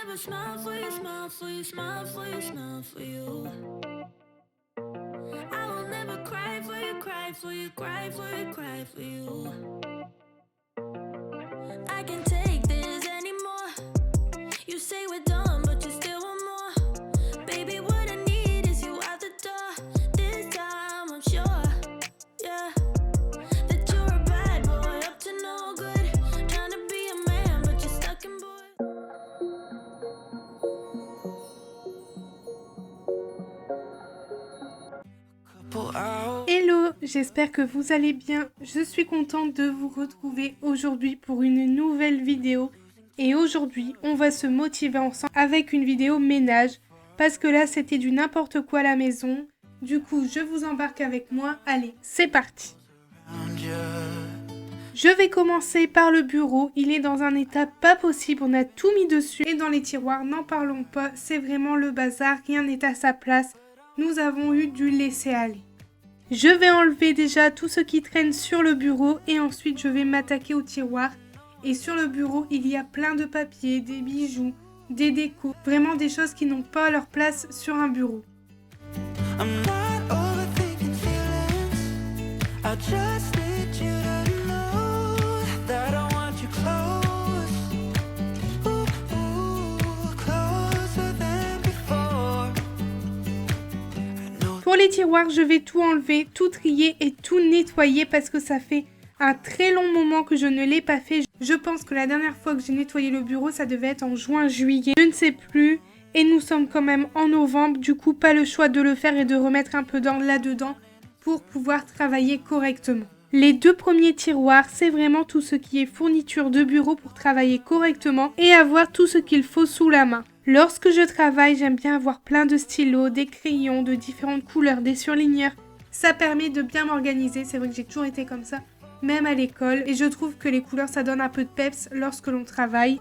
never smile for you, smile for you, smile for you, smile for you. I will never cry for you, cry for you, cry for you, cry for you. I can't take this anymore. You say we're done, but you still want more. Baby, what I need is you out the door. This time I'm sure, yeah, that you're a bad boy up to no good. Trying to be a man, but you're stuck in boy. Hello, j'espère que vous allez bien. Je suis contente de vous retrouver aujourd'hui pour une nouvelle vidéo. Et aujourd'hui, on va se motiver ensemble avec une vidéo ménage. Parce que là, c'était du n'importe quoi à la maison. Du coup, je vous embarque avec moi. Allez, c'est parti. Je vais commencer par le bureau. Il est dans un état pas possible. On a tout mis dessus. Et dans les tiroirs, n'en parlons pas. C'est vraiment le bazar. Rien n'est à sa place. Nous avons eu du laisser aller. Je vais enlever déjà tout ce qui traîne sur le bureau et ensuite je vais m'attaquer au tiroir. Et sur le bureau, il y a plein de papiers, des bijoux, des décos, vraiment des choses qui n'ont pas leur place sur un bureau. Pour les tiroirs, je vais tout enlever, tout trier et tout nettoyer parce que ça fait un très long moment que je ne l'ai pas fait. Je pense que la dernière fois que j'ai nettoyé le bureau, ça devait être en juin, juillet, je ne sais plus. Et nous sommes quand même en novembre, du coup pas le choix de le faire et de remettre un peu d'ordre là-dedans pour pouvoir travailler correctement. Les deux premiers tiroirs, c'est vraiment tout ce qui est fourniture de bureau pour travailler correctement et avoir tout ce qu'il faut sous la main. Lorsque je travaille, j'aime bien avoir plein de stylos, des crayons de différentes couleurs, des surligneurs. Ça permet de bien m'organiser. C'est vrai que j'ai toujours été comme ça, même à l'école. Et je trouve que les couleurs, ça donne un peu de peps lorsque l'on travaille.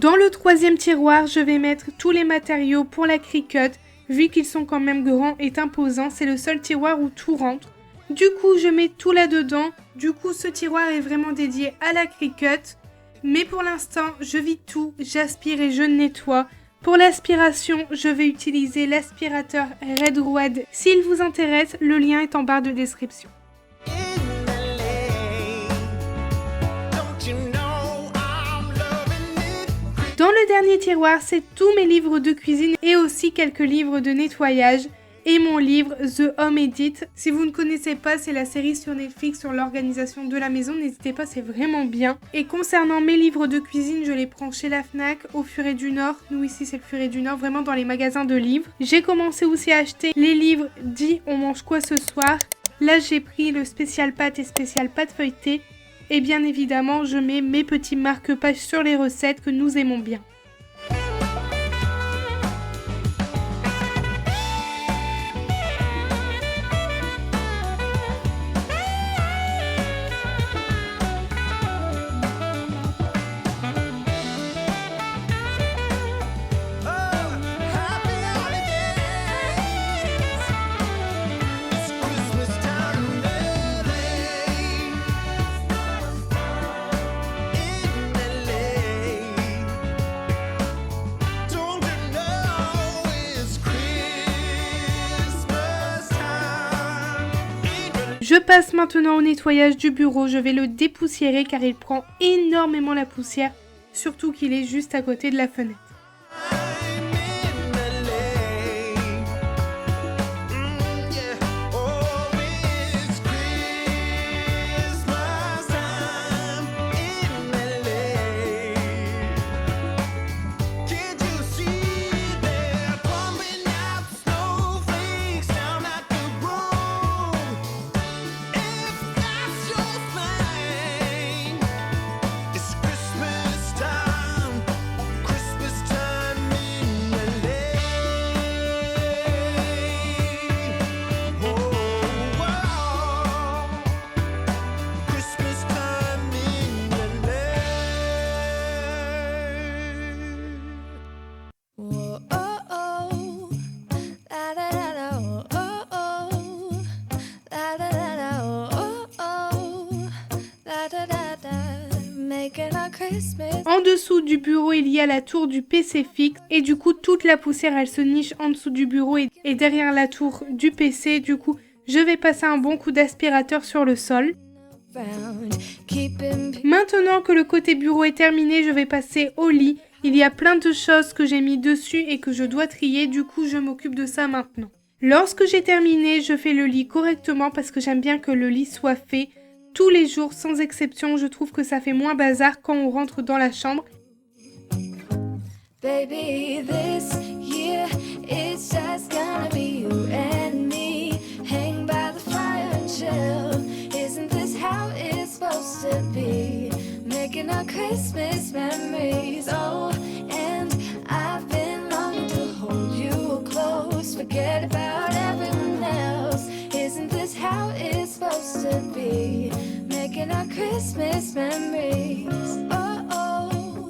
Dans le troisième tiroir, je vais mettre tous les matériaux pour la cricut. Vu qu'ils sont quand même grands et imposants, c'est le seul tiroir où tout rentre. Du coup, je mets tout là-dedans. Du coup, ce tiroir est vraiment dédié à la cricut. Mais pour l'instant, je vide tout, j'aspire et je nettoie. Pour l'aspiration, je vais utiliser l'aspirateur 𝘠𝘕𝘌𝘔𝘗. S'il vous intéresse, le lien est en barre de description. Dans le dernier tiroir, c'est tous mes livres de cuisine et aussi quelques livres de nettoyage et mon livre 𝘤𝘕𝘚𝘛𝘈𝘎𝑑𝑒𝑠. Si vous ne connaissez pas, c'est la série sur Netflix sur l'organisation de la maison. N'hésitez pas, c'est vraiment bien. Et concernant mes livres de cuisine, je les prends chez la Fnac, au Furet du Nord. Nous ici, c'est le Furet du Nord, vraiment dans les magasins de livres. J'ai commencé aussi à acheter les livres dits On mange quoi ce soir. Là, j'ai pris le spécial pâtes et spécial pâtes feuilletées. Et bien évidemment, je mets mes petits marque-pages sur les recettes que nous aimons bien. Je passe maintenant au nettoyage du bureau, je vais le dépoussiérer car il prend énormément la poussière, surtout qu'il est juste à côté de la fenêtre. En dessous du bureau, il y a la tour du PC fixe et du coup, toute la poussière, elle se niche en dessous du bureau et derrière la tour du PC. Du coup, je vais passer un bon coup d'aspirateur sur le sol. Maintenant que le côté bureau est terminé, je vais passer au lit. Il y a plein de choses que j'ai mis dessus et que je dois trier. Du coup, je m'occupe de ça maintenant. Lorsque j'ai terminé, je fais le lit correctement parce que j'aime bien que le lit soit fait tous les jours, sans exception. Je trouve que ça fait moins bazar quand on rentre dans la chambre. Baby, this year it's just gonna be you and me. Hang by the fire and chill. Isn't this how it's supposed to be? Making our Christmas memories. Oh, and I've been longing to hold you close. Forget about everyone else. Isn't this how it's supposed to be? Making our Christmas memories. Oh, oh,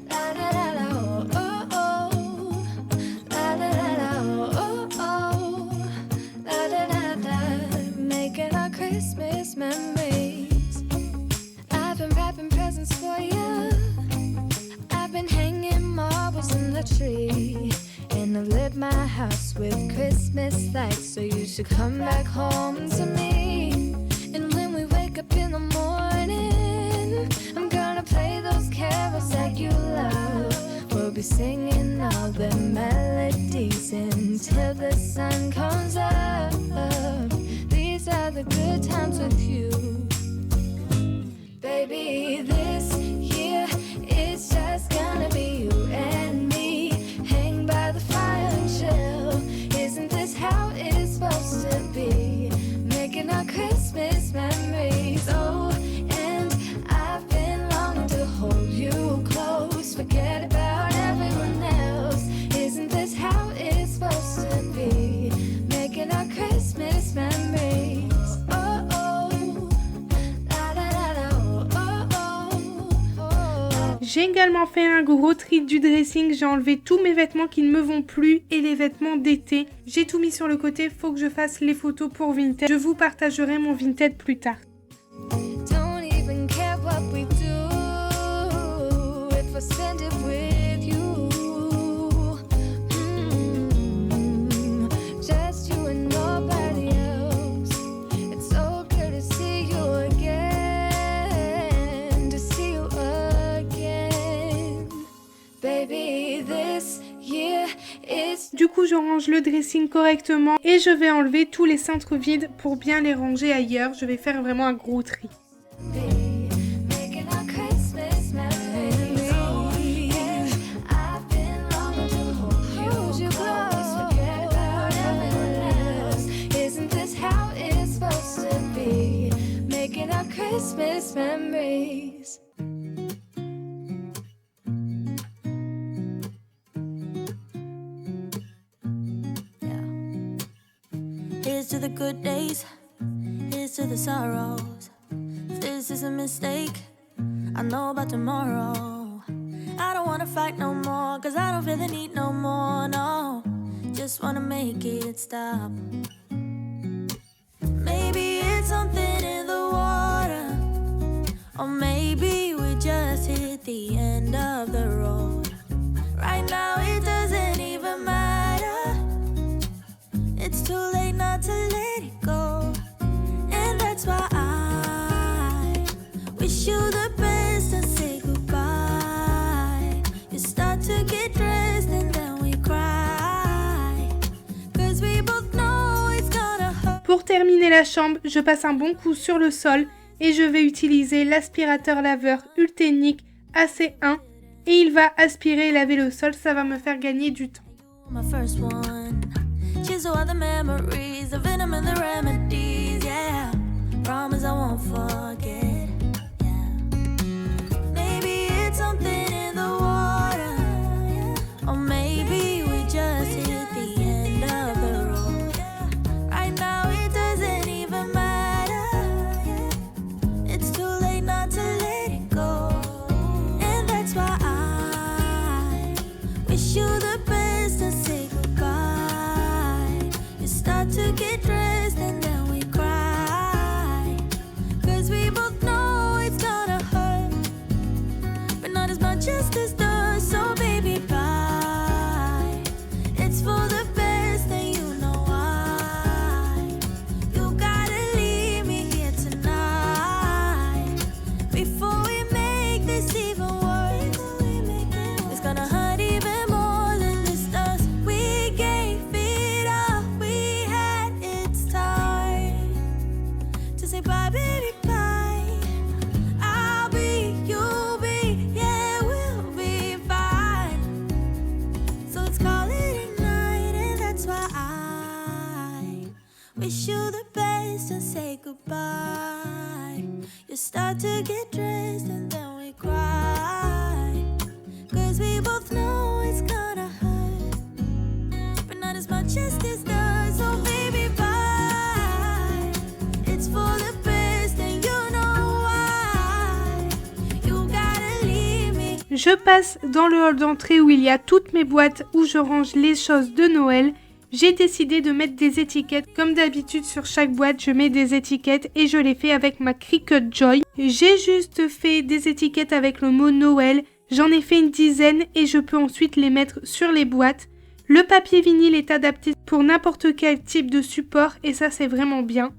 la da da da, oh, oh, oh, la da da da, oh, oh, la da da da. Making our Christmas memories. I've been wrapping presents for you. I've been hanging marbles in the tree. And I've lit my house with Christmas lights. So you should come back home to me. And when we wake up in the morning, I'm gonna play those carols that you love. We'll be singing all the melodies until the sun comes up. These are the good times with you. Baby, this year it's just gonna be you and me. Hang by the fire and chill. Isn't this how it's supposed to be? J'ai également fait un gros tri du dressing, j'ai enlevé tous mes vêtements qui ne me vont plus et les vêtements d'été. J'ai tout mis sur le côté, faut que je fasse les photos pour Vinted. Je vous partagerai mon Vinted plus tard. Du coup, je range le dressing correctement et je vais enlever tous les cintres vides pour bien les ranger ailleurs. Je vais faire vraiment un gros tri. Christmas memories. Here's to the good days, here's to the sorrows. If this is a mistake, I know about tomorrow. I don't wanna fight no more, cause I don't feel the need no more, no. Just wanna make it stop. Maybe it's something in the water, or maybe we just hit the end of the road. Right now it doesn't even matter. It's too late not to let it go. And that's why I wish you the best and say goodbye. You start to get dressed and then we cry, cause we both know it's gonna hurt. Pour terminer la chambre, je passe un bon coup sur le sol et je vais utiliser l'aspirateur laveur 𝘠𝘕𝘔 AC1 et il va aspirer et laver le sol, ça va me faire gagner du temps. My first one. Cheers to all the memories, the venom and the remedies, yeah. Promise I won't forget, yeah. Maybe it's something in the water, yeah. Or maybe we just hit the end of the road, yeah. Right now it doesn't even matter, yeah. It's too late not to let it go. And that's why I wish you the best and say start to get dressed and then we cry, cause we both know it's gonna hurt, but not as much as this does, so baby bye. It's for the best and you know why. You gotta leave me here tonight before we make this even worse. It's gonna hurt even more than this does. We gave it up, say bye, baby, bye. I'll be, you'll be, yeah, we'll be fine. So let's call it a night, and that's why I wish you the best and say goodbye. You start to get dressed and then we cry, cause we both know it's gonna hurt, but not as much as this does, so baby, bye. For the best and you know why. You gotta leave me. Je passe dans le hall d'entrée où il y a toutes mes boîtes où je range les choses de Noël. J'ai décidé de mettre des étiquettes. Comme d'habitude sur chaque boîte, je mets des étiquettes et je les fais avec ma Cricut Joy. J'ai juste fait des étiquettes avec le mot Noël. J'en ai fait une dizaine et je peux ensuite les mettre sur les boîtes. Le papier vinyle est adapté pour n'importe quel type de support et ça c'est vraiment bien.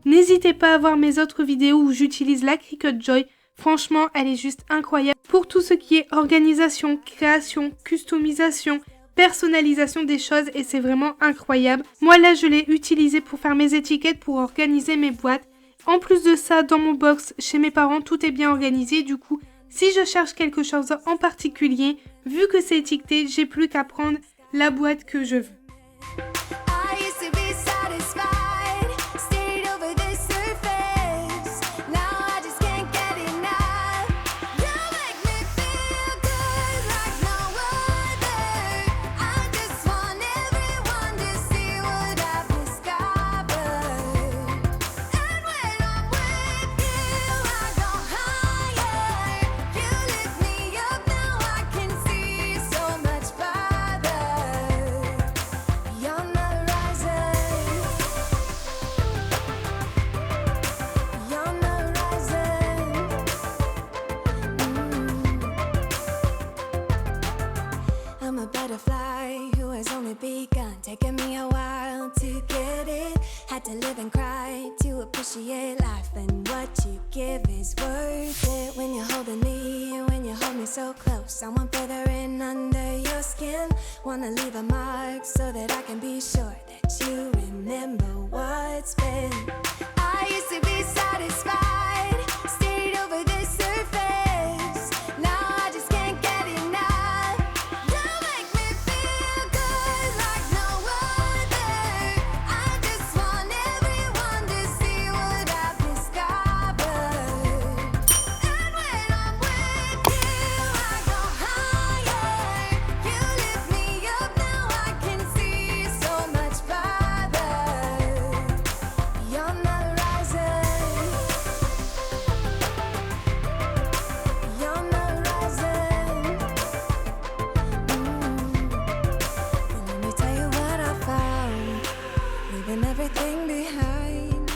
N'hésitez pas à voir mes autres vidéos où j'utilise la Cricut Joy. Franchement, elle est juste incroyable pour tout ce qui est organisation, création, customisation, personnalisation des choses et c'est vraiment incroyable. Moi là, je l'ai utilisé pour faire mes étiquettes, pour organiser mes boîtes. En plus de ça, dans mon box, chez mes parents, tout est bien organisé. Du coup, si je cherche quelque chose en particulier, vu que c'est étiqueté, j'ai plus qu'à prendre la boîte que je veux. Up live and cry to appreciate life, and what you give is worth it. When you're holding me, when you hold me so close, I want further in under your skin. Wanna leave a mark so that I can be sure that you remember what's been. I used to be satisfied, stayed over the surface. Now I just can't get enough. You make me feel good like no other. I just want everyone to see what I've discovered. And when I'm with you, I go higher. You lift me up, now I can see so much farther. Beyond the horizon. Beyond the horizon. And let me tell you what I found. Leaving everything behind,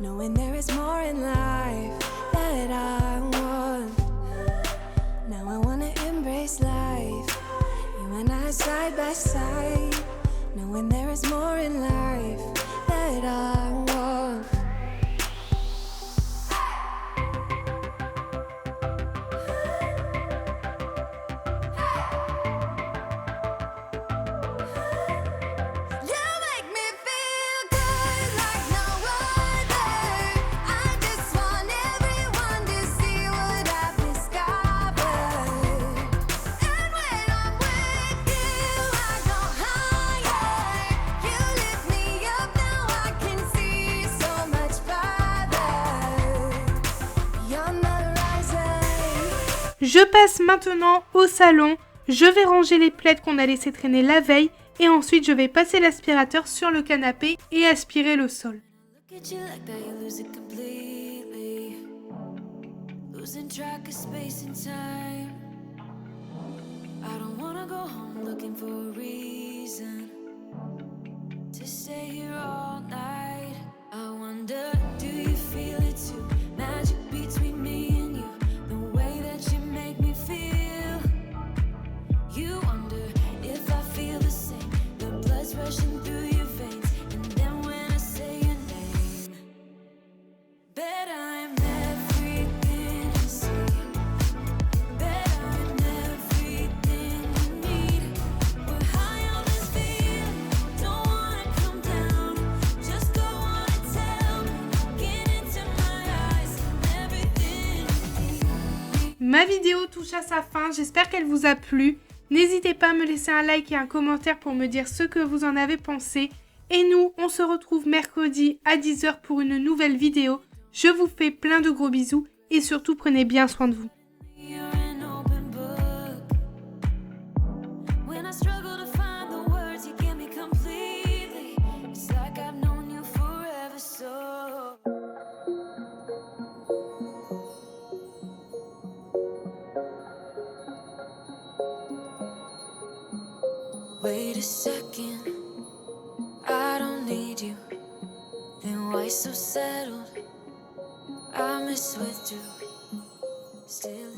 knowing there is more in life that I want. Now I wanna embrace life, you and I side by side, knowing there is more in life that I want. You make me feel good like no other. I just want everyone to see what I've discovered. And when I'm with you, I go higher. You lift me up, now I can see so much farther. Beyond the horizon. Je passe maintenant au salon. Je vais ranger les plaids qu'on a laissé traîner la veille et ensuite je vais passer l'aspirateur sur le canapé et aspirer le sol. Look at you like that, you lose it completely. Losing track of space and time. I don't wanna go home looking for a reason to stay here all night. I wonder, do you feel it too? Magic between me and you, the way that you make me feel. You wonder if I feel the same. The blood's rushing through your veins, and then when I say your name, bet I'm everything you see. Bet I'm everything you need. We're high on this feeling, don't wanna come down. Just go on and tell me, get into my eyes, everything you need. Ma vidéo touche à sa fin, j'espère qu'elle vous a plu. N'hésitez pas à me laisser un like et un commentaire pour me dire ce que vous en avez pensé. Et nous, on se retrouve mercredi à 10 h pour une nouvelle vidéo. Je vous fais plein de gros bisous et surtout prenez bien soin de vous. You're an open book. When I struggle to find the words, you get me completely. It's like I've known you forever, so. Wait a second, I don't need you. Then why so settled? I miss withdrew. Still